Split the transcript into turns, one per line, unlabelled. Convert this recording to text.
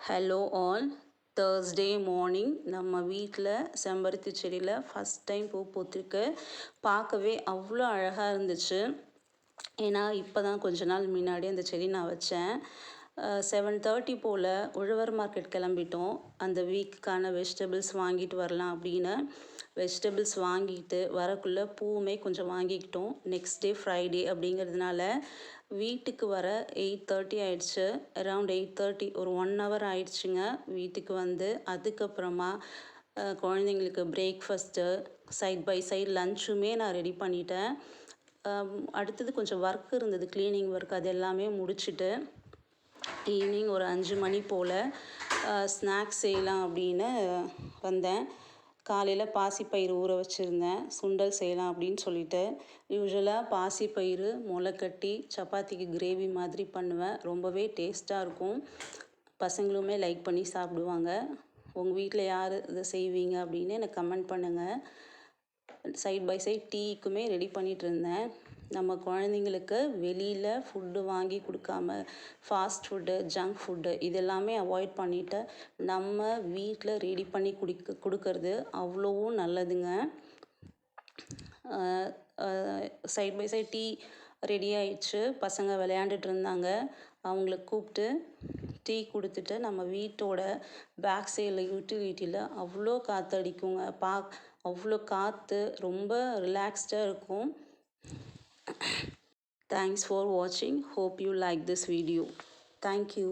Hello all. Thursday morning நம்ம வீட்டில் செம்பருத்தி செடியில் ஃபஸ்ட் டைம் பூ பூத்திருக்கு. பார்க்கவே அவ்வளோ அழகாக இருந்துச்சு. ஏன்னா இப்போ தான் கொஞ்ச நாள் முன்னாடி அந்த செடி நான் வச்சேன். 7:30 போல் உழவர் மார்க்கெட் கிளம்பிட்டோம். அந்த வீக்குக்கான வெஜிடபிள்ஸ் வாங்கிட்டு வரலாம் அப்படின்னு வெஜிடபிள்ஸ் வாங்கிட்டு வரக்குள்ளே பூவுமே கொஞ்சம் வாங்கிக்கிட்டோம். நெக்ஸ்ட் டே ஃப்ரைடே அப்படிங்கிறதுனால வீட்டுக்கு வர 8:30 ஆயிடுச்சு. அரவுண்ட் 8:30 ஒரு 1 ஹவர் ஆயிடுச்சுங்க வீட்டுக்கு வந்து. அதுக்கப்புறமா குழந்தைங்களுக்கு பிரேக்ஃபாஸ்ட்டு சைட் பை சைட் லன்ச்சுமே நான் ரெடி பண்ணிட்டேன். அடுத்தது கொஞ்சம் ஒர்க் இருந்தது, க்ளீனிங் ஒர்க். அது எல்லாமே முடிச்சுட்டு ஈவினிங் ஒரு 5 மணி போல் ஸ்நாக்ஸ் செய்யலாம் அப்படின்னு வந்தேன். காலையில் பாசிப்பயிறு ஊற வச்சுருந்தேன், சுண்டல் செய்யலாம் அப்படின்னு சொல்லிட்டு. யூஸ்வலாக பாசிப்பயிறு முளைக்கட்டி சப்பாத்திக்கு கிரேவி மாதிரி பண்ணுவேன். ரொம்பவே டேஸ்ட்டாக இருக்கும். பசங்களுமே லைக் பண்ணி சாப்பிடுவாங்க. உங்கள் வீட்டில் யார் இதை செய்வீங்க அப்படின்னு எனக்கு கமெண்ட் பண்ணுங்கள். சைட் பை சைட் டீக்குமே ரெடி பண்ணிகிட்டு இருந்தேன். நம்ம குழந்தைங்களுக்கு வெளியில் ஃபுட்டு வாங்கி கொடுக்காம ஃபாஸ்ட் ஃபுட்டு, ஜங்க் ஃபுட்டு இதெல்லாமே அவாய்ட் பண்ணிவிட்டு நம்ம வீட்டில் ரெடி பண்ணி கொடுக்கறது அவ்வளோவும் நல்லதுங்க. Side by side tea ready ஆயிடுச்சு. பசங்க விளையாண்டுட்டு இருந்தாங்க. அவங்களுக்கு கூப்பிட்டு டீ கொடுத்துட்டு நம்ம வீட்டோட பேக் சைடில் யூட்டிலிட்டியில் அவ்வளோ காற்றடிக்குங்க. அவ்வளோ காற்று, ரொம்ப ரிலாக்ஸ்டாக இருக்கும். Thanks for watching. Hope you like this video. Thank you.